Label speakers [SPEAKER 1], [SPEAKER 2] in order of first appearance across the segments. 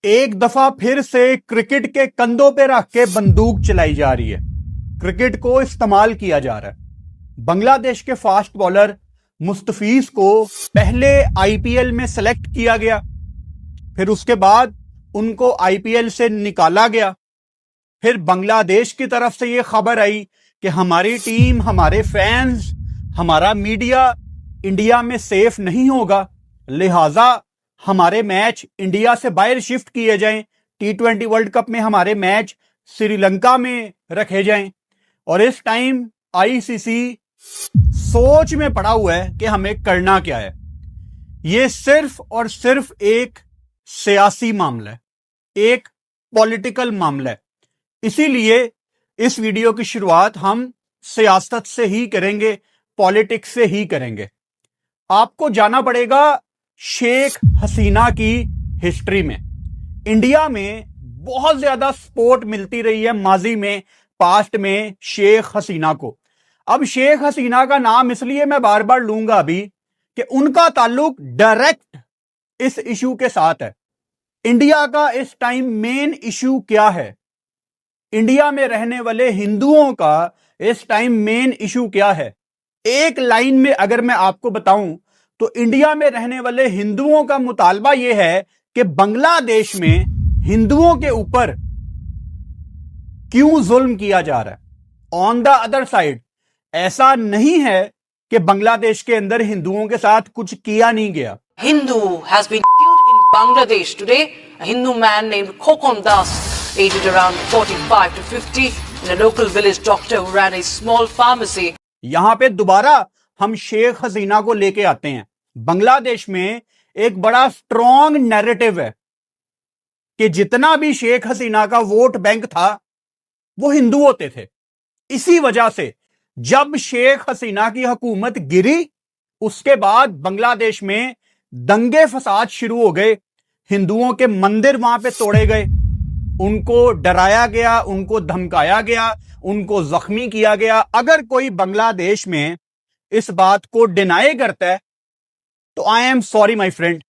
[SPEAKER 1] एक दफा फिर से क्रिकेट के कंधों पे रख के बंदूक चलाई जा रही है। क्रिकेट को इस्तेमाल किया जा रहा है। बांग्लादेश के फास्ट बॉलर मुस्तफीज को पहले आईपीएल में सेलेक्ट किया गया, फिर उसके बाद उनको आईपीएल से निकाला गया। फिर बांग्लादेश की तरफ से यह खबर आई कि हमारी टीम, हमारे फैंस, हमारा मीडिया इंडिया में सेफ नहीं होगा, लिहाजा हमारे मैच इंडिया से बाहर शिफ्ट किए जाएं, T20 वर्ल्ड कप में हमारे मैच श्रीलंका में रखे जाएं। और इस टाइम आईसीसी सोच में पड़ा हुआ है कि हमें करना क्या है। यह सिर्फ और सिर्फ एक सियासी मामला है, एक पॉलिटिकल मामला है। इसीलिए इस वीडियो की शुरुआत हम सियासत से ही करेंगे, पॉलिटिक्स से ही करेंगे। आपको जाना पड़ेगा शेख हसीना की हिस्ट्री में। इंडिया में बहुत ज्यादा सपोर्ट मिलती रही है माजी में, पास्ट में शेख हसीना को। अब शेख हसीना का नाम इसलिए मैं बार बार लूंगा अभी कि उनका ताल्लुक डायरेक्ट इस इशू के साथ है। इंडिया का इस टाइम मेन इशू क्या है? इंडिया में रहने वाले हिंदुओं का इस टाइम मेन इशू क्या है? एक लाइन में अगर मैं आपको बताऊं तो इंडिया में रहने वाले हिंदुओं का मुतालबा यह है कि बांग्लादेश में हिंदुओं के ऊपर क्यों जुल्म किया जा रहा है। ऑन द अदर साइड ऐसा नहीं है कि बांग्लादेश के अंदर हिंदुओं के साथ कुछ किया नहीं गया।
[SPEAKER 2] Hindu has been killed in Bangladesh today. A Hindu man named Khokon Das, aged around 45 to 50, in a local village doctor who ran a small pharmacy.
[SPEAKER 1] यहां पे दोबारा हम शेख हसीना को लेके आते हैं। बांग्लादेश में एक बड़ा स्ट्रॉन्ग नैरेटिव है कि जितना भी शेख हसीना का वोट बैंक था वो हिंदू होते थे। इसी वजह से जब शेख हसीना की हुकूमत गिरी, उसके बाद बांग्लादेश में दंगे फसाद शुरू हो गए। हिंदुओं के मंदिर वहां पे तोड़े गए, उनको डराया गया, उनको धमकाया गया, उनको जख्मी किया गया। अगर कोई बांग्लादेश में इस बात को डिनाई करता है तो I am sorry my friend,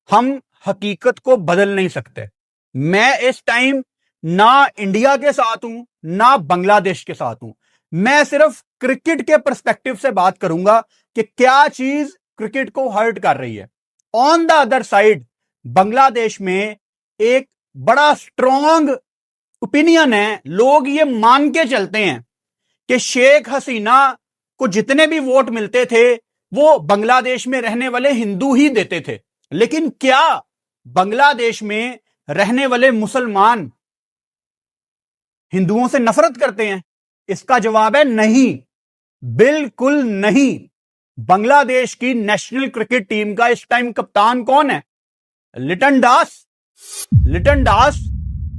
[SPEAKER 1] हम हकीकत को बदल नहीं सकते। मैं इस टाइम ना इंडिया के साथ हूं ना बांग्लादेश के साथ हूं। मैं सिर्फ क्रिकेट के पर्सपेक्टिव से बात करूंगा कि क्या चीज क्रिकेट को हर्ट कर रही है। On the other side Bangladesh में एक बड़ा स्ट्रॉन्ग ओपिनियन है, लोग ये मान के चलते हैं कि शेख हसीना को जितने भी वोट मिलते थे वो बांग्लादेश में रहने वाले हिंदू ही देते थे। लेकिन क्या बांग्लादेश में रहने वाले मुसलमान हिंदुओं से नफरत करते हैं? इसका जवाब है नहीं, बिल्कुल नहीं। बांग्लादेश की नेशनल क्रिकेट टीम का इस टाइम कप्तान कौन है? लिटन दास। लिटन दास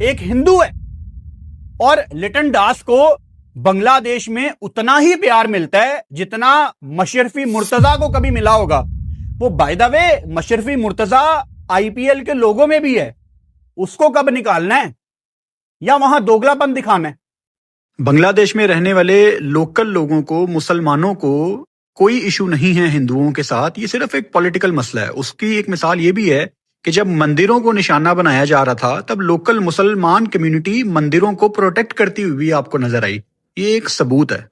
[SPEAKER 1] एक हिंदू है और लिटन दास को बांग्लादेश में उतना ही प्यार मिलता है जितना मशरफी मुर्तजा को कभी मिला होगा। वो by the way Mashrafe Mortaza IPL के लोगों में भी है। उसको कब निकालना है या वहां दोगलापन दिखाना है?
[SPEAKER 3] बांग्लादेश में रहने वाले लोकल लोगों को, मुसलमानों को कोई इशू नहीं है हिंदुओं के साथ। ये सिर्फ एक पॉलिटिकल मसला है। उसकी एक मिसाल ये भी है कि जब मंदिरों को निशाना बनाया जा रहा था तब लोकल मुसलमान कम्युनिटी मंदिरों को प्रोटेक्ट करती हुई भी आपको नजर आई। ये एक सबूत है।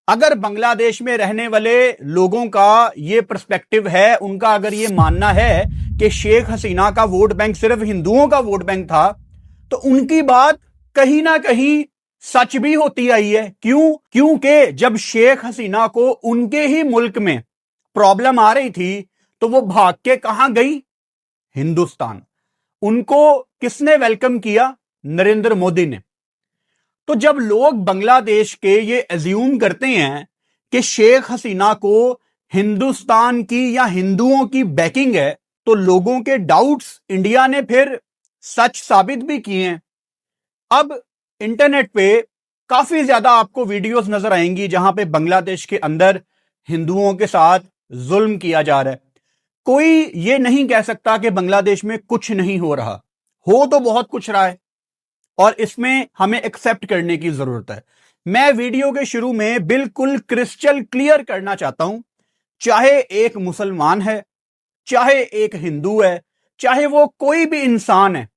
[SPEAKER 1] अगर बांग्लादेश में रहने वाले लोगों का ये पर्सपेक्टिव है, उनका अगर ये मानना है कि शेख हसीना का वोट बैंक सिर्फ हिंदुओं का वोट बैंक था, तो उनकी बात कहीं ना कहीं सच भी होती आई है। क्यों? क्योंकि जब शेख हसीना को उनके ही मुल्क में प्रॉब्लम आ रही थी तो वो भाग के कहां गई? हिंदुस्तान। उनको किसने वेलकम किया? नरेंद्र मोदी ने। तो जब लोग बांग्लादेश के ये एज्यूम करते हैं कि शेख हसीना को हिंदुस्तान की या हिंदुओं की बैकिंग है, तो लोगों के डाउट्स इंडिया ने फिर सच साबित भी किए हैं। अब इंटरनेट पे काफी ज्यादा आपको वीडियोस नजर आएंगी जहां पे बांग्लादेश के अंदर हिंदुओं के साथ जुल्म किया जा रहा है। कोई ये नहीं कह सकता कि बांग्लादेश में कुछ नहीं हो रहा। हो तो बहुत कुछ रहा है और इसमें हमें एक्सेप्ट करने की जरूरत है। मैं वीडियो के शुरू में बिल्कुल क्रिस्टल क्लियर करना चाहता हूं, चाहे एक मुसलमान है, चाहे एक हिंदू है, चाहे वो कोई भी इंसान है,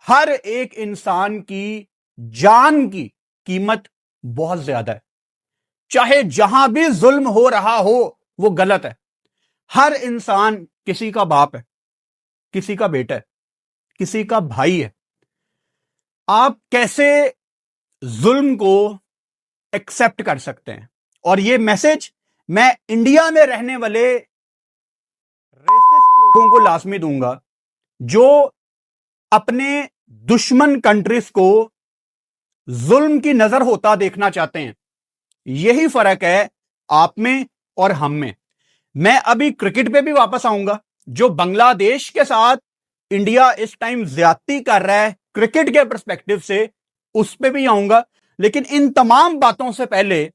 [SPEAKER 1] हर एक इंसान की जान की कीमत बहुत ज्यादा है। चाहे जहां भी जुल्म हो रहा हो वो गलत है। हर इंसान किसी का बाप है, किसी का बेटा है, किसी का भाई है। आप कैसे जुल्म को एक्सेप्ट कर सकते हैं? और ये मैसेज मैं इंडिया में रहने वाले रेसिस्ट लोगों को लाजमी दूंगा, जो अपने दुश्मन कंट्रीज को जुल्म की नजर होता देखना चाहते हैं। यही फर्क है आप में और हम में। मैं अभी क्रिकेट पे भी वापस आऊंगा। जो बांग्लादेश के साथ इंडिया इस टाइम ज्यादती कर रहा है क्रिकेट के पर्सपेक्टिव से, उस पे भी आऊंगा। लेकिन इन तमाम बातों से पहले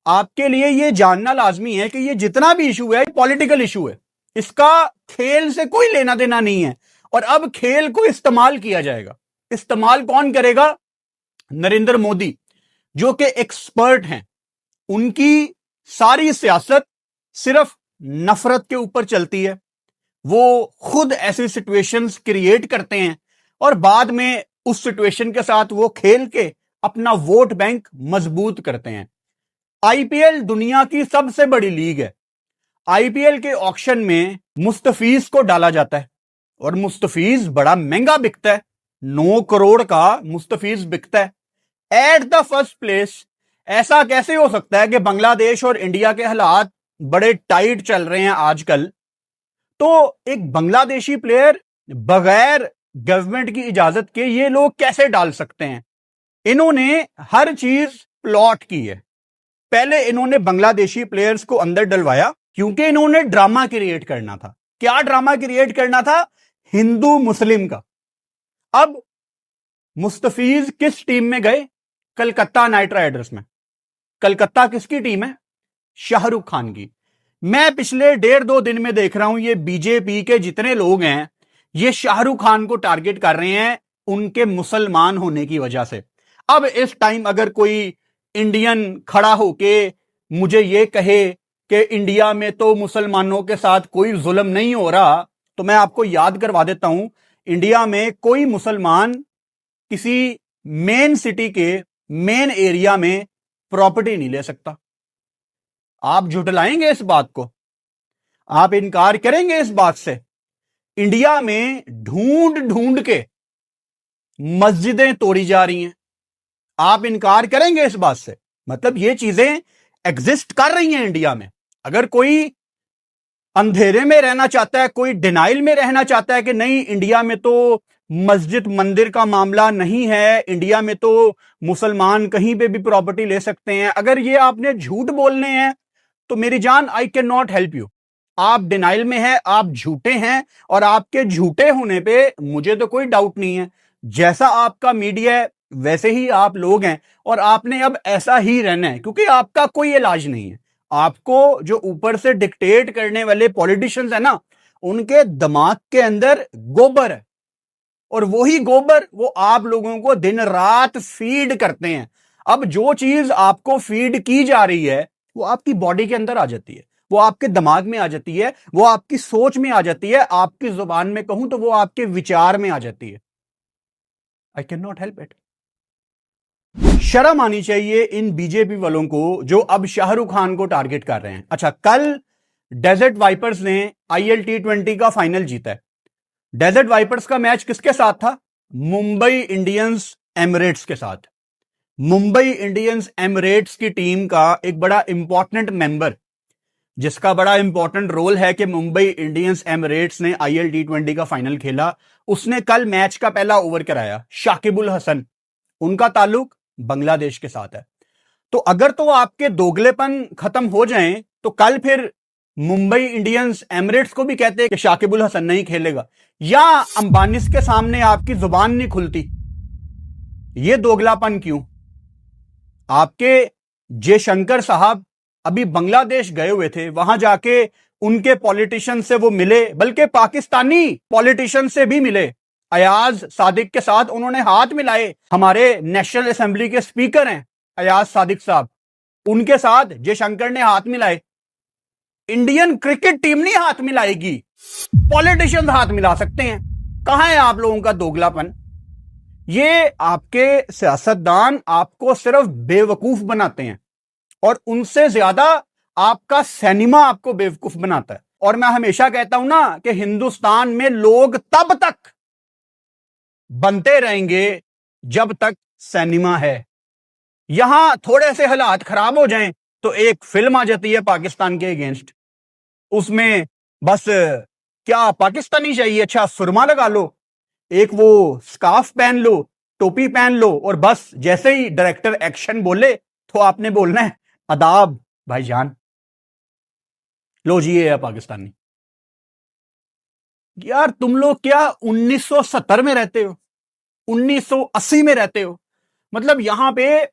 [SPEAKER 1] आपके लिए यह जानना लाजमी है कि यह जितना भी इशू है पॉलिटिकल इशू है। इसका खेल से कोई लेना देना नहीं है। और अब खेल को इस्तेमाल किया जाएगा। इस्तेमाल कौन करेगा? नरेंद्र मोदी, जो कि एक्सपर्ट हैं। उनकी सारी सियासत सिर्फ नफरत के ऊपर चलती है। वो खुद ऐसी सिचुएशंस क्रिएट करते हैं और बाद में उस सिचुएशन के साथ वो खेल के अपना वोट बैंक मजबूत करते हैं। आईपीएल दुनिया की सबसे बड़ी लीग है। आईपीएल के ऑक्शन में मुस्तफीज को डाला जाता है और मुस्तफीज बड़ा महंगा बिकता है। 9 करोड़ का मुस्तफीज बिकता है एट द फर्स्ट प्लेस। ऐसा कैसे हो सकता है कि बांग्लादेश और इंडिया के हालात बड़े टाइट चल रहे हैं आजकल, तो एक बांग्लादेशी प्लेयर बगैर गवर्नमेंट की इजाजत के ये लोग कैसे डाल सकते हैं? इन्होंने हर चीज प्लॉट की है। पहले इन्होंने बांग्लादेशी प्लेयर्स को अंदर डलवाया क्योंकि इन्होंने ड्रामा क्रिएट करना था। क्या ड्रामा क्रिएट करना था? हिंदू मुस्लिम का। अब मुस्तफीज किस टीम में गए? कलकत्ता नाइट राइडर्स में। कलकत्ता किसकी टीम है? शाहरुख खान की। मैं पिछले 1.5-2 दिन में देख रहा हूं ये बीजेपी के जितने लोग हैं ये शाहरुख खान को टारगेट कर रहे हैं उनके मुसलमान होने की वजह से। अब इस टाइम अगर कोई इंडियन खड़ा होके मुझे ये कहे कि इंडिया में तो मुसलमानों के साथ कोई जुल्म नहीं हो रहा, तो मैं आपको याद करवा देता हूं, इंडिया में कोई मुसलमान किसी मेन सिटी के मेन एरिया में प्रॉपर्टी नहीं ले सकता। आप झुटलाएंगे इस बात को? आप इनकार करेंगे इस बात से? इंडिया में ढूंढ ढूंढ के मस्जिदें तोड़ी जा रही हैं। आप इनकार करेंगे इस बात से? मतलब ये चीजें एग्जिस्ट कर रही हैं इंडिया में। अगर कोई अंधेरे में रहना चाहता है, कोई डिनाइल में रहना चाहता है कि नहीं इंडिया में तो मस्जिद मंदिर का मामला नहीं है, इंडिया में तो मुसलमान कहीं पे भी प्रॉपर्टी ले सकते हैं, अगर ये आपने झूठ बोलने हैं तो मेरी जान I can not help you. आप डिनाइल में हैं, आप झूठे हैं और आपके झूठे होने पे मुझे तो कोई डाउट नहीं है। जैसा आपका मीडिया है वैसे ही आप लोग हैं और आपने अब ऐसा ही रहना है क्योंकि आपका कोई इलाज नहीं है। आपको जो ऊपर से डिक्टेट करने वाले पॉलिटिशियंस है ना, उनके दिमाग के अंदर गोबर है और वही गोबर वो आप लोगों को दिन रात फीड करते हैं। अब जो चीज आपको फीड की जा रही है वो आपकी बॉडी के अंदर आ जाती है, वो आपके दिमाग में आ जाती है, वो आपकी सोच में आ जाती है, आपकी जुबान में कहूं तो वो आपके विचार में आ जाती है। I can not help it. शर्म आनी चाहिए इन बीजेपी वालों को जो अब शाहरुख खान को टारगेट कर रहे हैं। अच्छा, कल डेजर्ट वाइपर्स ने IL T20 का फाइनल जीता है। डेजर्ट वाइपर्स का मैच किसके साथ था? मुंबई इंडियंस एमिरेट्स के साथ। मुंबई इंडियंस एमिरेट्स की टीम का एक बड़ा इंपॉर्टेंट मेंबर, जिसका बड़ा इंपॉर्टेंट रोल है कि मुंबई इंडियंस एमिरेट्स ने IL T20 का फाइनल खेला, उसने कल मैच का पहला ओवर कराया। शाकिबुल हसन, उनका ताल्लुक बांग्लादेश के साथ है। तो अगर तो आपके दोगलेपन खत्म हो जाएं तो कल फिर मुंबई इंडियंस एमिरेट्स को भी कहते हैं कि शाकिबुल हसन नहीं खेलेगा, या अंबानीस के सामने आपकी जुबान नहीं खुलती। ये दोगलापन क्यों? आपके जयशंकर साहब अभी बांग्लादेश गए हुए थे, वहां जाके उनके पॉलिटिशियन से वो मिले, बल्कि पाकिस्तानी पॉलिटिशियन से भी मिले। अयाज सादिक के साथ उन्होंने हाथ मिलाए। हमारे नेशनल असेंबली के स्पीकर हैं अयाज सादिक साहब, उनके साथ जयशंकर ने हाथ मिलाए। इंडियन क्रिकेट टीम नहीं हाथ मिलाएगी, पॉलिटिशियंस हाथ मिला सकते हैं। कहां है आप लोगों का दोगलापन? ये आपके सियासतदान आपको सिर्फ बेवकूफ बनाते हैं और उनसे ज्यादा आपका सिनेमा आपको बेवकूफ बनाता है। और मैं हमेशा कहता हूं ना कि हिंदुस्तान में लोग तब तक बनते रहेंगे जब तक सिनेमा है। यहां थोड़े से हालात खराब हो जाएं तो एक फिल्म आ जाती है पाकिस्तान के अगेंस्ट, उसमें बस क्या पाकिस्तानी चाहिए, अच्छा सुरमा लगा लो, एक वो स्कार्फ पहन लो, टोपी पहन लो, और बस जैसे ही डायरेक्टर एक्शन बोले तो आपने बोलना है अदाब भाईजान। लो जी ये है पाकिस्तानी। यार तुम लोग क्या 1970 में रहते हो, 1980 में रहते हो? मतलब यहां पे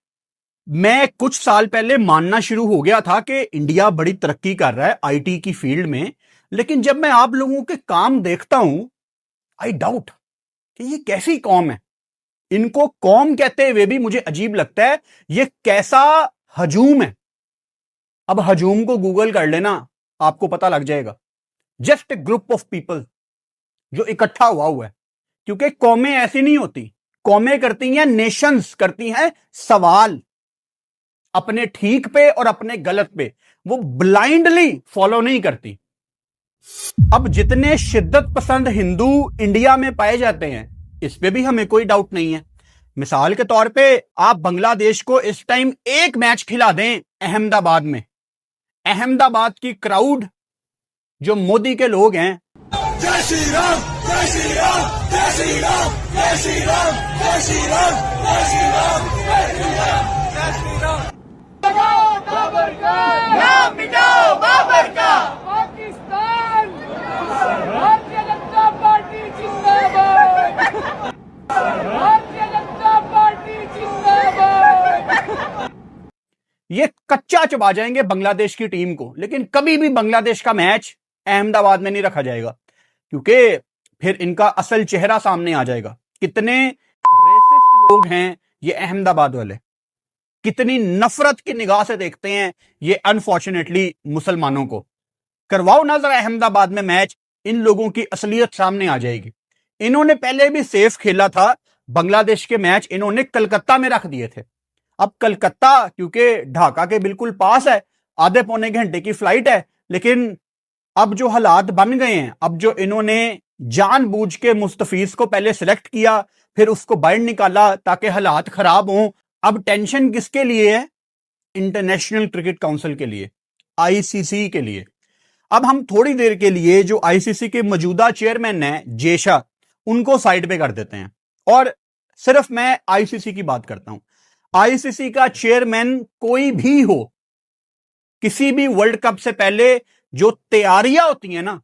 [SPEAKER 1] मैं कुछ साल पहले मानना शुरू हो गया था कि इंडिया बड़ी तरक्की कर रहा है आईटी की फील्ड में, लेकिन जब मैं आप लोगों के काम देखता हूं आई डाउट कि ये कैसी कौम है। इनको कौम कहते हुए भी मुझे अजीब लगता है, ये कैसा हजूम है। अब हजूम को गूगल कर लेना, आपको पता लग जाएगा। Just a group of people जो इकट्ठा हुआ है, क्योंकि कौमें ऐसी नहीं होती। कौमें करती हैं, नेशंस करती हैं सवाल अपने ठीक पे और अपने गलत पे, वो ब्लाइंडली फॉलो नहीं करती। अब जितने शिद्दत पसंद हिंदू इंडिया में पाए जाते हैं इस पे भी हमें कोई डाउट नहीं है। मिसाल के तौर पे आप बांग्लादेश को इस टाइम एक मैच खिला दें अहमदाबाद में, अहमदाबाद की क्राउड जो मोदी के लोग हैं,
[SPEAKER 4] जय श्री राम जय श्री राम जय श्री राम जय श्री राम जय श्री राम जय श्री राम जय श्री राम जय श्री राम। बाबर का नाम मिटाओ, बाबर का पाकिस्तान, भारतीय जनता पार्टी जिंदाबाद, भारतीय जनता पार्टी जिंदाबाद।
[SPEAKER 1] ये कच्चा चबा जाएंगे बांग्लादेश की टीम को, लेकिन कभी भी बांग्लादेश का मैच अहमदाबाद में नहीं रखा जाएगा, क्योंकि फिर इनका असल चेहरा सामने आ जाएगा। कितने रेसिस्ट लोग हैं ये अहमदाबाद वाले, कितनी नफरत की निगाह से देखते हैं ये अनफॉर्चुनेटली मुसलमानों को। करवाओ ना जरा अहमदाबाद में मैच, इन लोगों की असलियत सामने आ जाएगी। इन्होंने पहले भी सेफ खेला था, बांग्लादेश के मैच इन्होंने कलकत्ता में रख दिए थे। अब कलकत्ता क्योंकि ढाका के बिल्कुल पास है, आधे पौने घंटे की फ्लाइट है, लेकिन अब जो हालात बन गए हैं, अब जो इन्होंने जानबूझ के मुस्तफीज को पहले सिलेक्ट किया फिर उसको बाहर निकाला ताकि हालात खराब हों, अब टेंशन किसके लिए है? इंटरनेशनल क्रिकेट काउंसिल के लिए, आईसीसी के लिए। अब हम थोड़ी देर के लिए जो आईसीसी के मौजूदा चेयरमैन हैं जेशा, उनको साइड पे कर देते हैं और सिर्फ मैं आईसीसी की बात करता हूं। आईसीसी का चेयरमैन कोई भी हो, किसी भी वर्ल्ड कप से पहले जो तैयारियां होती हैं ना,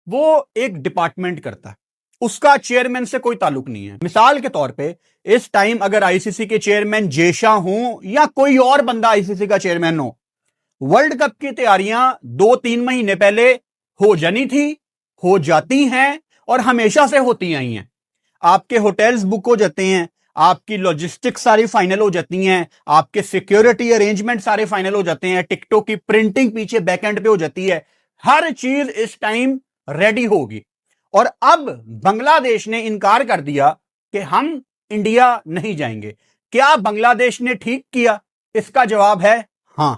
[SPEAKER 1] वो एक डिपार्टमेंट करता है, उसका चेयरमैन से कोई ताल्लुक नहीं है। मिसाल के तौर पे इस टाइम अगर आईसीसी के चेयरमैन जेशा हो या कोई और बंदा आईसीसी का चेयरमैन हो, वर्ल्ड कप की तैयारियां 2-3 महीने पहले हो जानी थी, हो जाती हैं और हमेशा से होती आई हैं। आपके होटल्स बुक हो जाते हैं, आपकी लॉजिस्टिक्स सारी फाइनल हो जाती हैं, आपके सिक्योरिटी अरेंजमेंट सारे फाइनल हो जाते हैं, टिकटों की प्रिंटिंग पीछे बैकएंड पे हो जाती है, हर चीज इस टाइम रेडी होगी। और अब बांग्लादेश ने इनकार कर दिया कि हम इंडिया नहीं जाएंगे। क्या बांग्लादेश ने ठीक किया? इसका जवाब है हां।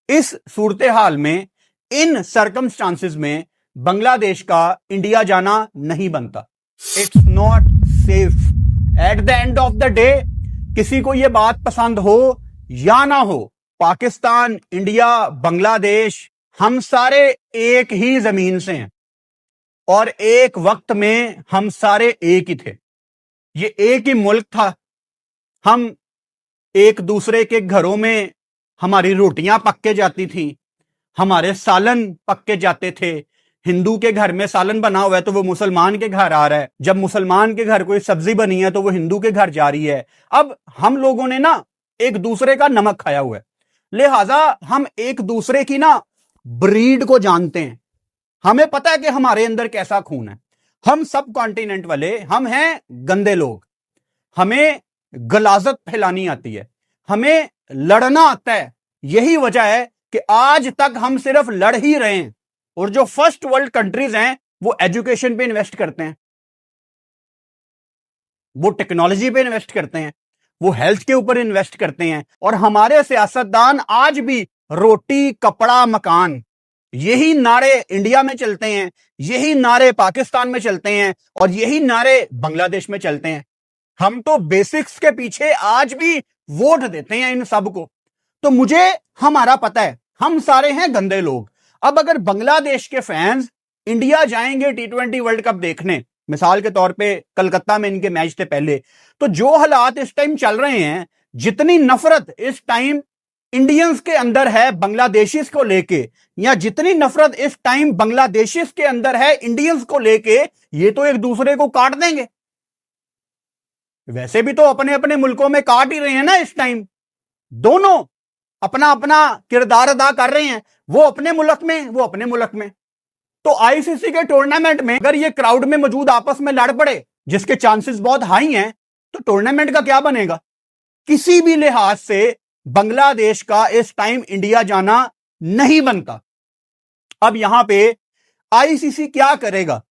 [SPEAKER 1] इस सूरत हाल में, इन सर्कमस्टांसेस में बांग्लादेश का इंडिया जाना नहीं बनता। It's not safe. At the end of the day, किसी को यह बात पसंद हो या ना हो, पाकिस्तान, इंडिया, बांग्लादेश, हम सारे एक ही जमीन से हैं और एक वक्त में हम सारे एक ही थे। ये एक ही मुल्क था। हम एक दूसरे के घरों में, हमारी रोटियां पक के जाती थी, हमारे सालन पक के जाते थे। हिंदू के घर में सालन बना हुआ है तो वो मुसलमान के घर आ रहा है, जब मुसलमान के घर कोई सब्जी बनी है तो वो हिंदू के घर जा रही है। अब हम लोगों ने ना एक दूसरे का नमक खाया हुआ है, लिहाजा हम एक दूसरे की ना ब्रीड को जानते हैं। हमें पता है कि हमारे अंदर कैसा खून है। हम सब कॉन्टिनेंट वाले, हम हैं गंदे लोग, हमें गलाजत फैलानी आती है, हमें लड़ना आता है। यही वजह है कि आज तक हम सिर्फ लड़ ही रहे हैं, और जो फर्स्ट वर्ल्ड कंट्रीज हैं वो एजुकेशन पे इन्वेस्ट करते हैं, वो टेक्नोलॉजी पे इन्वेस्ट करते हैं, वो हेल्थ के ऊपर इन्वेस्ट करते हैं, और हमारे सियासतदान आज भी रोटी कपड़ा मकान, यही नारे इंडिया में चलते हैं, यही नारे पाकिस्तान में चलते हैं, और यही नारे बांग्लादेश में चलते हैं। हम तो बेसिक्स के पीछे आज भी वोट देते हैं इन सबको। तो मुझे हमारा पता है, हम सारे हैं गंदे लोग। अब अगर बांग्लादेश के फैंस इंडिया जाएंगे T20 वर्ल्ड कप देखने, मिसाल के तौर पे कलकत्ता में इनके मैच थे पहले, तो जो हालात इस टाइम चल रहे हैं, जितनी नफरत इस टाइम इंडियंस के अंदर है बांग्लादेशीज को लेके, या जितनी नफरत इस टाइम बांग्लादेशीज के अंदर है इंडियंस को लेके, ये तो एक दूसरे को काट देंगे। वैसे भी तो अपने अपने मुल्कों में काट ही रहे हैं ना इस टाइम, दोनों अपना अपना किरदार अदा कर रहे हैं, वो अपने मुल्क में, वो अपने मुल्क में। तो आईसीसी के टूर्नामेंट में अगर ये क्राउड में मौजूद आपस में लड़ पड़े, जिसके चांसेस बहुत हाई हैं, तो टूर्नामेंट का क्या बनेगा? किसी भी लिहाज से बांग्लादेश का इस टाइम इंडिया जाना नहीं बनता। अब यहां पे आईसीसी क्या करेगा,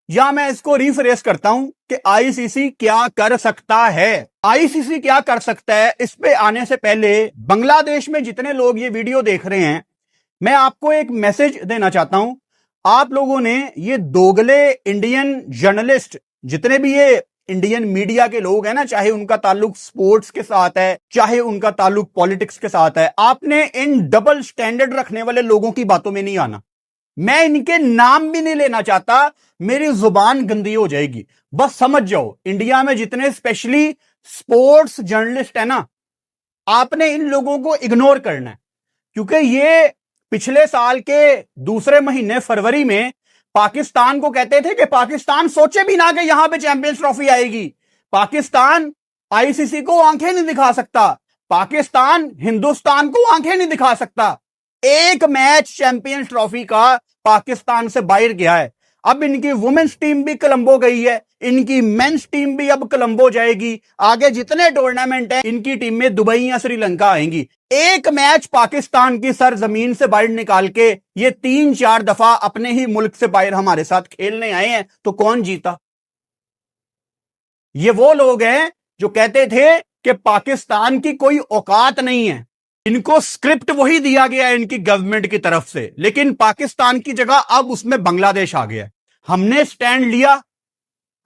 [SPEAKER 1] या मैं इसको रिफ्रेश करता हूं कि आईसीसी क्या कर सकता है। आईसीसी क्या कर सकता है, इस पे आने से पहले बांग्लादेश में जितने लोग ये वीडियो देख रहे हैं, मैं आपको एक मैसेज देना चाहता हूं। आप लोगों ने ये दोगले इंडियन जर्नलिस्ट, जितने भी ये इंडियन मीडिया के लोग हैं ना, चाहे उनका ताल्लुक स्पोर्ट्स के साथ है, चाहे उनका ताल्लुक पॉलिटिक्स के साथ है, आपने इन डबल स्टैंडर्ड रखने वाले लोगों की बातों में नहीं आना। मैं इनके नाम भी नहीं लेना चाहता, मेरी जुबान गंदी हो जाएगी। बस समझ जाओ, इंडिया में जितने स्पेशली स्पोर्ट्स जर्नलिस्ट है ना, आपने इन लोगों को इग्नोर करना है, क्योंकि ये पिछले साल के दूसरे महीने फरवरी में पाकिस्तान को कहते थे कि पाकिस्तान सोचे भी ना कि यहां पे चैंपियंस ट्रॉफी आएगी, पाकिस्तान आईसीसी को आंखें नहीं दिखा सकता, पाकिस्तान हिंदुस्तान को आंखें नहीं दिखा सकता। एक मैच चैंपियंस ट्रॉफी का पाकिस्तान से बाहर गया है। अब इनकी वुमेन्स टीम भी कोलंबो गई है, इनकी मेंस टीम भी अब कोलंबो जाएगी, आगे जितने टूर्नामेंट हैं इनकी टीम में दुबई या श्रीलंका आएंगी। एक मैच पाकिस्तान की सरजमीन से बाहर निकाल के ये 3-4 दफा अपने ही मुल्क से बाहर हमारे साथ खेलने आए हैं, तो कौन जीता? ये वो लोग हैं जो कहते थे कि पाकिस्तान की कोई औकात नहीं है, इनको स्क्रिप्ट वही दिया गया है इनकी गवर्नमेंट की तरफ से, लेकिन पाकिस्तान की जगह अब उसमें बांग्लादेश आ गया है। हमने स्टैंड लिया,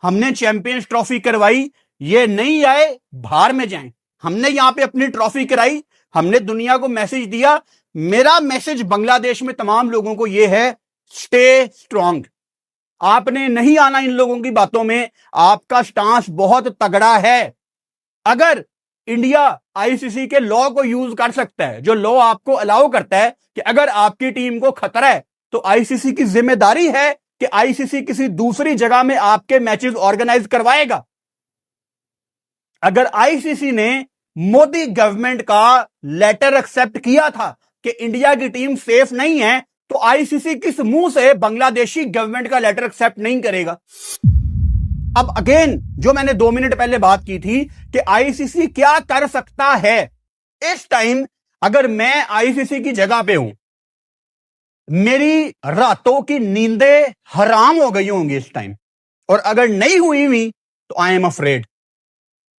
[SPEAKER 1] हमने चैंपियंस ट्रॉफी करवाई, ये नहीं आए बाहर में जाएं। हमने यहां पे अपनी ट्रॉफी कराई, हमने दुनिया को मैसेज दिया। मेरा मैसेज बांग्लादेश में तमाम लोगों को यह है, स्टे स्ट्रांग। आपने नहीं आना इन लोगों की बातों में, आपका स्टांस बहुत तगड़ा है। अगर इंडिया आईसीसी के लॉ को यूज कर सकता है, जो लॉ आपको अलाउ करता है कि अगर आपकी टीम को खतरा है तो आईसीसी की जिम्मेदारी है कि आईसीसी किसी दूसरी जगह में आपके मैचेस ऑर्गेनाइज करवाएगा। अगर आईसीसी ने मोदी गवर्नमेंट का लेटर एक्सेप्ट किया था कि इंडिया की टीम सेफ नहीं है, तो आईसीसी किस मुंह से बांग्लादेशी गवर्नमेंट का लेटर एक्सेप्ट नहीं करेगा? अब अगेन, जो मैंने 2 मिनट पहले बात की थी कि आईसीसी क्या कर सकता है इस टाइम, अगर मैं आईसीसी की जगह पे हूं, मेरी रातों की नींदें हराम हो गई होंगी इस टाइम, और अगर नहीं हुई तो आई एम अफ्रेड।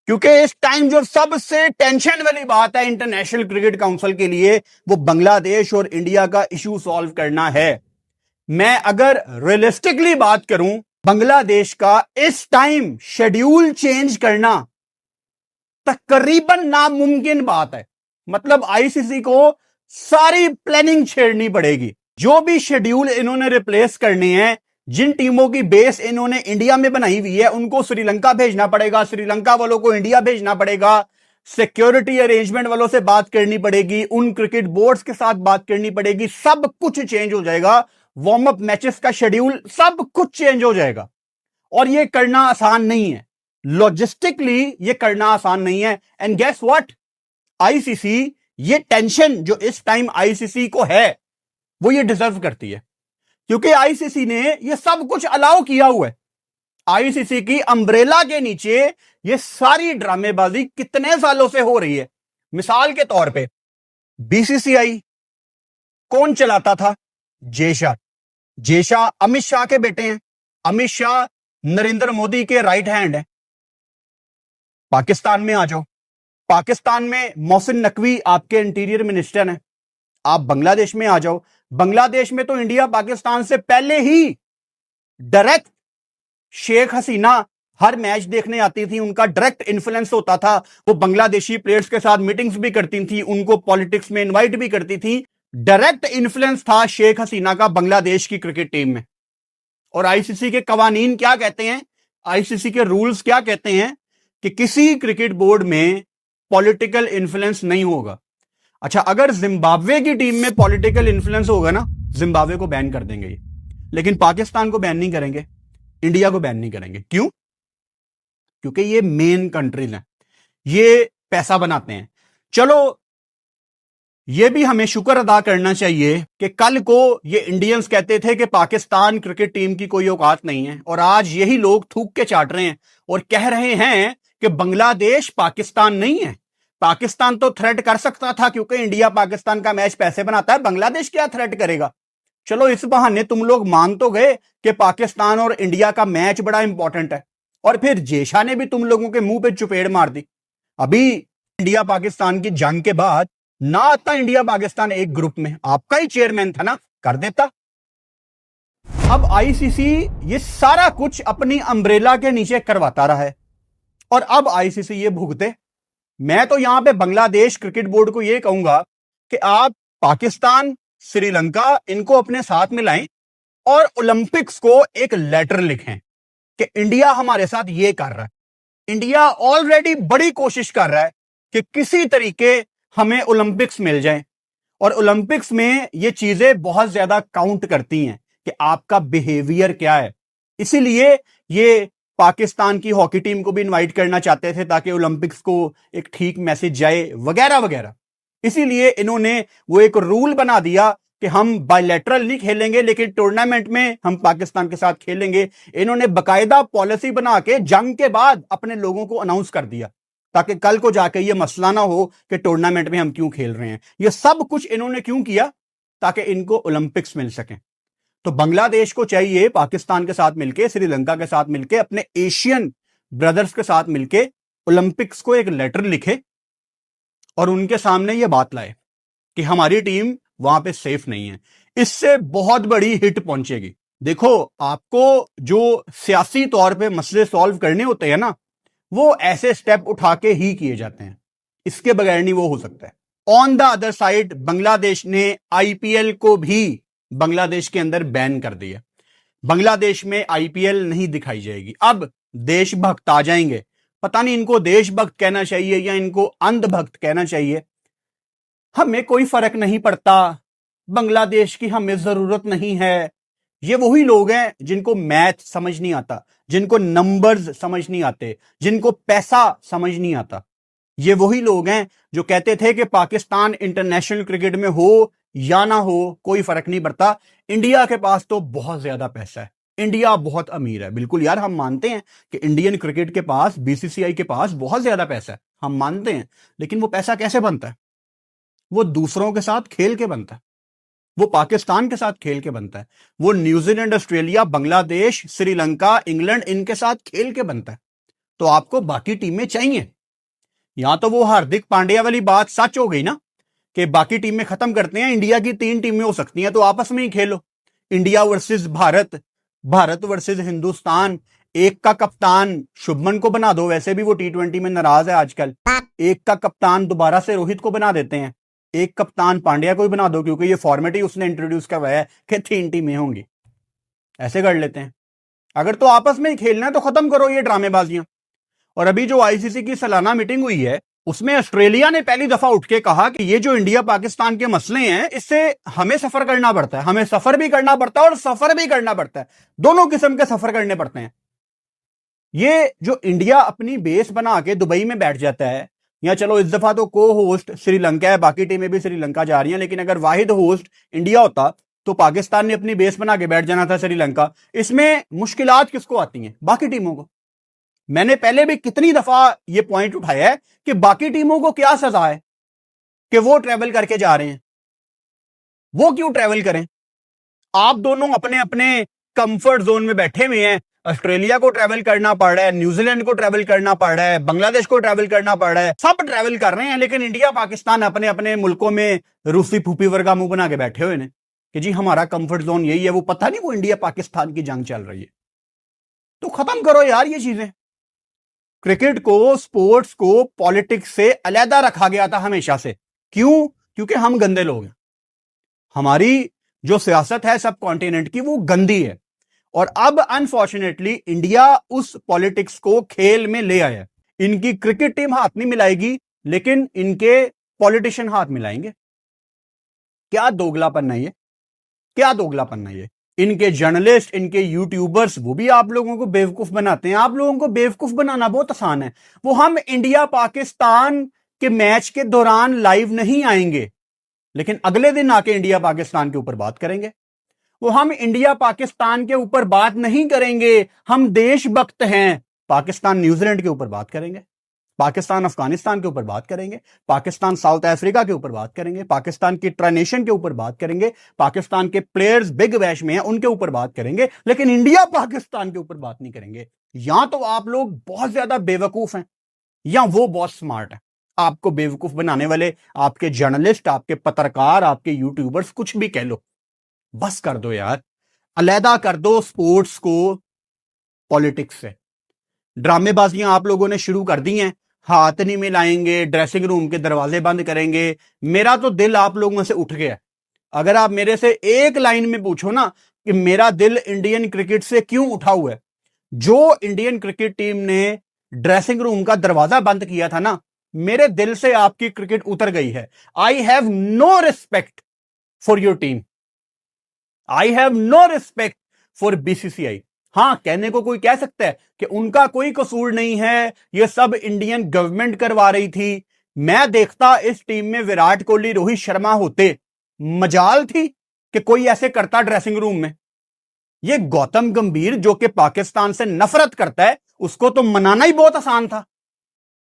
[SPEAKER 1] क्योंकि इस टाइम जो सबसे टेंशन वाली बात है इंटरनेशनल क्रिकेट काउंसिल के लिए, वो बांग्लादेश और इंडिया का इशू सॉल्व करना है। मैं अगर रियलिस्टिकली बात करूं, बांग्लादेश का इस टाइम शेड्यूल चेंज करना तकरीबन नामुमकिन बात है। मतलब आईसीसी को सारी प्लानिंग छेड़नी पड़ेगी। जो भी शेड्यूल इन्होंने रिप्लेस करने हैं, जिन टीमों की बेस इन्होंने इंडिया में बनाई हुई है, उनको श्रीलंका भेजना पड़ेगा, श्रीलंका वालों को इंडिया भेजना पड़ेगा, सिक्योरिटी अरेंजमेंट वालों से बात करनी पड़ेगी, उन क्रिकेट बोर्ड्स के साथ बात करनी पड़ेगी, सब कुछ चेंज हो जाएगा। वार्म अप मैचेस का शेड्यूल, सब कुछ चेंज हो जाएगा। और ये करना आसान नहीं है, लॉजिस्टिकली ये करना आसान नहीं है। एंड गेस व्हाट, आईसीसी ये टेंशन जो इस टाइम आईसीसी को है, वो ये डिजर्व करती है, क्योंकि आईसीसी ने ये सब कुछ अलाउ किया हुआ है। आईसीसी की अम्ब्रेला के नीचे ये सारी ड्रामेबाजी कितने सालों से हो रही है। मिसाल के तौर पे बीसीसीआई, कौन चलाता था? जय शाह। जय शाह अमित शाह के बेटे हैं। अमित शाह नरेंद्र मोदी के राइट हैंड है। पाकिस्तान में आ जाओ, पाकिस्तान में मोहसिन नकवी आपके इंटीरियर मिनिस्टर हैं। आप बांग्लादेश में आ जाओ, बांग्लादेश में तो इंडिया पाकिस्तान से पहले ही डायरेक्ट शेख हसीना हर मैच देखने आती थी, उनका डायरेक्ट इन्फ्लुएंस होता था। वो बांग्लादेशी प्लेयर्स के साथ मीटिंग्स भी करती थी, उनको पॉलिटिक्स में इनवाइट भी करती थी। डायरेक्ट इन्फ्लुएंस था शेख हसीना का बांग्लादेश की क्रिकेट टीम में। और आईसीसी के कवानीन क्या कहते हैं, आईसीसी के रूल्स क्या कहते हैं कि किसी क्रिकेट बोर्ड में पॉलिटिकल इन्फ्लुएंस नहीं होगा। अच्छा, अगर जिम्बाब्वे की टीम में पॉलिटिकल इन्फ्लुएंस होगा ना, जिम्बाब्वे को बैन कर देंगे ये, लेकिन पाकिस्तान को बैन नहीं करेंगे, इंडिया को बैन नहीं करेंगे। क्यों? क्योंकि ये मेन कंट्रीज हैं, ये पैसा बनाते हैं। चलो, ये भी हमें शुक्र अदा करना चाहिए कि कल को ये इंडियंस कहते थे कि पाकिस्तान क्रिकेट टीम की कोई औकात नहीं है, और आज यही लोग थूक के चाट रहे हैं और कह रहे हैं कि बांग्लादेश पाकिस्तान नहीं है। पाकिस्तान तो थ्रेट कर सकता था क्योंकि इंडिया पाकिस्तान का मैच पैसे बनाता है, बांग्लादेश क्या थ्रेट करेगा? चलो, इस बहाने तुम लोग मान तो गए कि पाकिस्तान और इंडिया का मैच बड़ा इंपॉर्टेंट है, और फिर जेशा ने भी तुम लोगों के मुंह पे चुपेड़ मार दी। अभी इंडिया पाकिस्तान की जंग के बाद ना आता इंडिया पाकिस्तान एक ग्रुप में, आपका ही चेयरमैन था ना, कर देता। अब आईसीसी ये सारा कुछ अपनी अम्ब्रेला के नीचे करवाता रहा है, और अब आईसीसी ये भुगते। मैं तो यहां पे बांग्लादेश क्रिकेट बोर्ड को ये कहूंगा कि आप पाकिस्तान, श्रीलंका, इनको अपने साथ मिलाएं और ओलंपिक्स को एक लेटर लिखें कि इंडिया हमारे साथ ये कर रहा है। इंडिया ऑलरेडी बड़ी कोशिश कर रहा है कि किसी तरीके हमें ओलंपिक्स मिल जाए, और ओलंपिक्स में ये चीजें बहुत ज्यादा काउंट करती हैं कि आपका बिहेवियर क्या है। इसीलिए ये पाकिस्तान की हॉकी टीम को भी इनवाइट करना चाहते थे ताकि ओलंपिक्स को एक ठीक मैसेज जाए, वगैरह वगैरह। इसीलिए इन्होंने वो एक रूल बना दिया कि हम बायलैटरल नहीं खेलेंगे, लेकिन टूर्नामेंट में हम पाकिस्तान के साथ खेलेंगे। इन्होंने बकायदा पॉलिसी बना के जंग के बाद अपने लोगों को अनाउंस कर दिया, ताकि कल को जाके ये मसला ना हो कि टूर्नामेंट में हम क्यों खेल रहे हैं। ये सब कुछ इन्होंने क्यों किया? ताकि इनको ओलंपिक्स मिल सके। तो बांग्लादेश को चाहिए पाकिस्तान के साथ मिलके, श्रीलंका के साथ मिलके, अपने एशियन ब्रदर्स के साथ मिलके ओलंपिक्स को एक लेटर लिखे और उनके सामने ये बात लाए कि हमारी टीम वहां पे सेफ नहीं है। इससे बहुत बड़ी हिट पहुंचेगी। देखो, आपको जो सियासी तौर पे मसले सॉल्व करने होते हैं ना, वो ऐसे स्टेप उठा के ही किए जाते हैं, इसके बगैर नहीं वो हो सकता है। On the other side, Bangladesh ने आईपीएल को भी बांग्लादेश के अंदर बैन कर दिया। बांग्लादेश में आईपीएल नहीं दिखाई जाएगी। अब देशभक्त आ जाएंगे, पता नहीं इनको देशभक्त कहना चाहिए या इनको अंधभक्त कहना चाहिए। हमें कोई फर्क नहीं पड़ता, बांग्लादेश की हमें जरूरत नहीं है। ये वही लोग हैं जिनको मैथ समझ नहीं आता, जिनको नंबर्स समझ नहीं आते, जिनको पैसा समझ नहीं आता। ये वही लोग हैं जो कहते थे कि पाकिस्तान इंटरनेशनल क्रिकेट में हो या ना हो, कोई फर्क नहीं पड़ता, इंडिया के पास तो बहुत ज्यादा पैसा है, इंडिया बहुत अमीर है। बिल्कुल यार, हम मानते हैं कि इंडियन क्रिकेट के पास, बीसीसीआई के पास बहुत ज्यादा पैसा है, हम मानते हैं। लेकिन वो पैसा कैसे बनता है? वो दूसरों के साथ खेल के बनता है, वो पाकिस्तान के साथ खेल के बनता है, वो New Zealand, Australia, Bangladesh, Sri Lanka, England, इनके साथ खेल के बनता है। तो आपको बाकी टीमें चाहिए। यहां तो वो हार्दिक पांड्या वाली बात सच हो गई ना कि बाकी टीमें खत्म करते हैं, इंडिया की 3 टीमें हो सकती हैं, तो आपस में ही खेलो। India versus Bharat, Bharat versus Hindustan. एक का कप्तान शुभमन को बना दो, वैसे भी वो टी20 में नाराज है आजकल। एक का कप्तान दोबारा से रोहित को बना देते हैं, एक कप्तान पांड्या को ही बना दो, क्योंकि ये फॉर्मेट ही उसने इंट्रोड्यूस करवाया है कि 3 टीमें होंगी। ऐसे कर लेते हैं। अगर तो आपस में ही खेलना है तो खत्म करो ये ड्रामेबाजियां। और अभी जो आईसीसी की सालाना मीटिंग हुई है, उसमें ऑस्ट्रेलिया ने पहली दफा उठ के कहा कि ये जो इंडिया पाकिस्तान के मसले हैं, इससे हमें सफर करना पड़ता है, हमें सफर भी करना पड़ता है और सफर भी करना पड़ता है, दोनों किस्म के सफर करने पड़ते हैं। ये जो इंडिया अपनी बेस बना के दुबई में बैठ जाता है, या चलो इस दफा तो को होस्ट श्रीलंका है, बाकी टीमें भी श्रीलंका जा रही हैं, लेकिन अगर वाहिद होस्ट इंडिया होता तो पाकिस्तान ने अपनी बेस बना के बैठ जाना था श्रीलंका। इसमें मुश्किलात किसको आती हैं? बाकी टीमों को। मैंने पहले भी कितनी दफा यह पॉइंट उठाया है कि बाकी टीमों को क्या सजा है कि वो ट्रेवल करके जा रहे हैं। वो क्यों ट्रैवल करें? आप दोनों अपने अपने कंफर्ट जोन में बैठे हुए हैं। ऑस्ट्रेलिया को ट्रैवल करना पड़ रहा है, न्यूजीलैंड को ट्रैवल करना पड़ रहा है, बांग्लादेश को ट्रैवल करना पड़ रहा है, सब ट्रैवल कर रहे हैं, लेकिन इंडिया पाकिस्तान अपने अपने मुल्कों में रूसी फूफी वर्गा मुंह बना के बैठे हुए हैं कि जी हमारा कंफर्ट जोन यही है। वो पता नहीं वो इंडिया पाकिस्तान की जंग चल रही है। तो खत्म करो यार ये चीजें। क्रिकेट को, स्पोर्ट्स को पॉलिटिक्स से अलहदा रखा गया था हमेशा से। क्यों? क्योंकि हम गंदे लोग हैं। हमारी जो सियासत है सब कॉन्टिनेंट की वो गंदी है, और अब अनफॉर्चुनेटली इंडिया उस पॉलिटिक्स को खेल में ले आया। इनकी क्रिकेट टीम हाथ नहीं मिलाएगी, लेकिन इनके पॉलिटिशियन हाथ मिलाएंगे। क्या दोगलापन है ये? क्या दोगलापन है ये? इनके जर्नलिस्ट, इनके यूट्यूबर्स, वो भी आप लोगों को बेवकूफ बनाते हैं। आप लोगों को बेवकूफ बनाना बहुत आसान है। वो हम इंडिया पाकिस्तान के मैच के दौरान लाइव नहीं आएंगे, लेकिन अगले दिन आके इंडिया पाकिस्तान के ऊपर बात करेंगे। वो हम इंडिया पाकिस्तान के ऊपर बात नहीं करेंगे, हम देशभक्त हैं। पाकिस्तान न्यूजीलैंड के ऊपर बात करेंगे, पाकिस्तान अफगानिस्तान के ऊपर बात करेंगे, पाकिस्तान साउथ अफ्रीका के ऊपर बात करेंगे, पाकिस्तान की ट्रांजिशन के ऊपर बात करेंगे, पाकिस्तान के प्लेयर्स बिग बैश में हैं उनके ऊपर बात करेंगे, लेकिन इंडिया पाकिस्तान के ऊपर बात नहीं करेंगे। या तो आप लोग बहुत ज्यादा बेवकूफ हैं, या वो बहुत स्मार्ट है। आपको बेवकूफ बनाने वाले आपके जर्नलिस्ट, आपके पत्रकार, आपके यूट्यूबर्स, कुछ भी कह लो, बस कर दो यार। अलहदा कर दो स्पोर्ट्स को पॉलिटिक्स से। ड्रामेबाजियां आप लोगों ने शुरू कर दी हैं। हाथ नहीं मिलाएंगे, ड्रेसिंग रूम के दरवाजे बंद करेंगे। मेरा तो दिल आप लोगों से उठ गया। अगर आप मेरे से एक लाइन में पूछो ना कि मेरा दिल इंडियन क्रिकेट से क्यों उठा हुआ है, जो इंडियन क्रिकेट टीम ने ड्रेसिंग रूम का दरवाजा बंद किया था ना, मेरे दिल से आपकी क्रिकेट उतर गई है। I have no respect for your team, I have no respect for BCCI. हां, कहने को कोई कह सकता है कि उनका कोई कसूर नहीं है, ये सब इंडियन गवर्नमेंट करवा रही थी। मैं देखता इस टीम में विराट कोहली, रोहित शर्मा होते, मजाल थी कि कोई ऐसे करता ड्रेसिंग रूम में। ये गौतम गंभीर जो कि पाकिस्तान से नफरत करता है, उसको तो मनाना ही बहुत आसान था।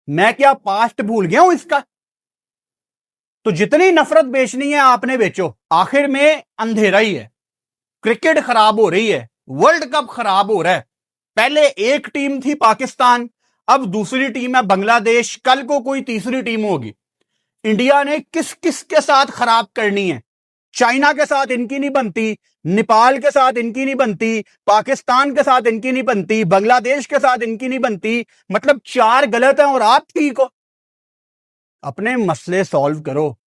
[SPEAKER 1] मैं क्या पास्ट भूल गया हूं इसका? तो जितनी नफरत बेचनी है आपने बेचो, आखिर में अंधेरा ही है। क्रिकेट खराब हो रही है, वर्ल्ड कप खराब हो रहा है। पहले एक टीम थी पाकिस्तान, अब दूसरी टीम है बांग्लादेश, कल को कोई तीसरी टीम होगी। इंडिया ने किस किस के साथ खराब करनी है? चाइना के साथ इनकी नहीं बनती, नेपाल के साथ इनकी नहीं बनती, पाकिस्तान के साथ इनकी नहीं बनती, बांग्लादेश के साथ इनकी नहीं बनती। मतलब 4 गलत हैं और आप ठीक हो। अपने मसले सॉल्व करो,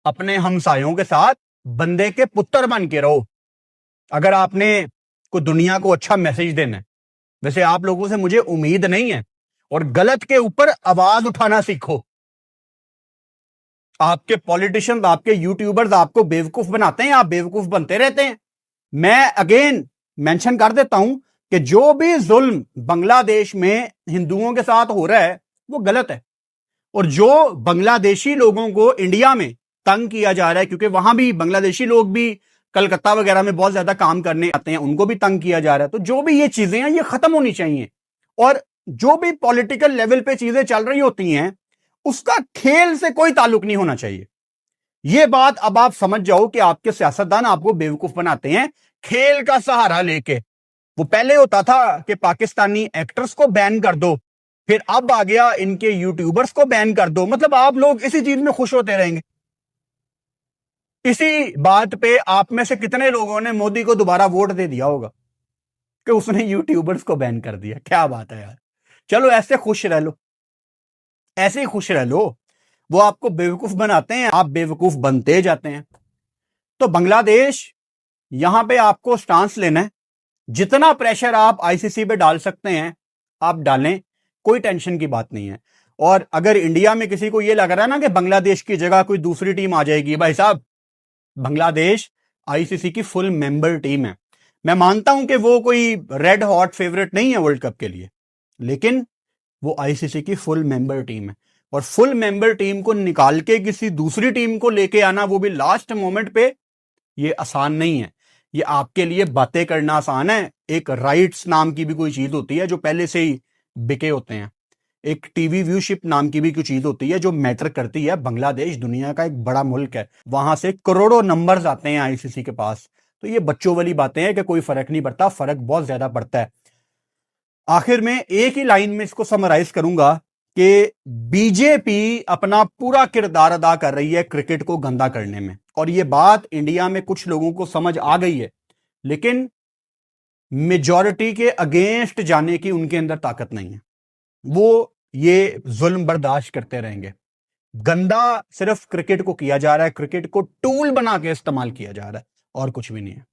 [SPEAKER 1] अपने हमसायों के साथ बंदे के पुत्र बन के रहो। अगर आपने को दुनिया को अच्छा मैसेज देना है, वैसे आप लोगों से मुझे उम्मीद नहीं है, और गलत के ऊपर आवाज उठाना सीखो। आपके पॉलिटिशियंस, आपके यूट्यूबर्स आपको बेवकूफ बनाते हैं, आप बेवकूफ बनते रहते हैं। मैं अगेन मेंशन कर देता हूं कि जो भी जुल्म बांग्लादेश में हिंदुओं के साथ हो रहा है वो गलत है, और जो बांग्लादेशी लोगों को इंडिया में तंग किया जा रहा है, क्योंकि वहां भी बांग्लादेशी लोग भी कलकत्ता वगैरह में बहुत ज्यादा काम करने आते हैं, उनको भी तंग किया जा रहा है। तो जो भी ये चीजें हैं ये खत्म होनी चाहिए, और जो भी पॉलिटिकल लेवल पे चीजें चल रही होती हैं उसका खेल से कोई ताल्लुक नहीं होना चाहिए। ये बात अब आप समझ जाओ कि आपके सियासतदान आपको बेवकूफ बनाते हैं खेल का सहारा लेके। वो पहले होता था कि पाकिस्तानी एक्टर्स को बैन कर दो, फिर अब आ गया इनके यूट्यूबर्स को बैन कर दो। मतलब आप लोग इसी चीज में खुश होते रहेंगे। इसी बात पे आप में से कितने लोगों ने मोदी को दोबारा वोट दे दिया होगा कि उसने यूट्यूबर्स को बैन कर दिया। क्या बात है यार। चलो ऐसे खुश रह लो, ऐसे ही खुश रह लो। वो आपको बेवकूफ बनाते हैं, आप बेवकूफ बनते जाते हैं। तो बांग्लादेश, यहां पे आपको स्टांस लेना है। जितना प्रेशर आप आईसीसी पे डाल सकते हैं आप डालें, कोई टेंशन की बात नहीं है। और अगर इंडिया में किसी को यह लग रहा है ना कि बांग्लादेश की जगह कोई दूसरी टीम आ जाएगी, भाई साहब बांग्लादेश आईसीसी की फुल मेंबर टीम है। मैं मानता हूं कि वो कोई रेड हॉट फेवरेट नहीं है वर्ल्ड कप के लिए, लेकिन वो आईसीसी की फुल मेंबर टीम है। और फुल मेंबर टीम को निकाल के किसी दूसरी टीम को लेके आना, वो भी लास्ट मोमेंट पे, ये आसान नहीं है। ये आपके लिए बातें करना आसान है, एक राइट्स नाम की भी कोई चीज होती है जो पहले से ही बिके होते हैं। एक टीवी व्यूशिप नाम की भी कोई चीज होती है जो मैटर करती है। बांग्लादेश दुनिया का एक बड़ा मुल्क है, वहां से करोड़ों नंबर्स आते हैं आईसीसी के पास। तो ये बच्चों वाली बातें हैं कि कोई फर्क नहीं पड़ता, फर्क बहुत ज्यादा पड़ता है। आखिर में एक ही लाइन में इसको समराइज करूंगा कि बीजेपी अपना पूरा किरदार अदा कर रही है क्रिकेट को गंदा करने में, और ये बात इंडिया में कुछ लोगों को समझ आ गई है, लेकिन मेजॉरिटी के अगेंस्ट जाने की उनके अंदर ताकत नहीं है। वो ये जुल्म बर्दाश्त करते रहेंगे। गंदा सिर्फ क्रिकेट को किया जा रहा है, क्रिकेट को टूल बना के इस्तेमाल किया जा रहा है, और कुछ भी नहीं है।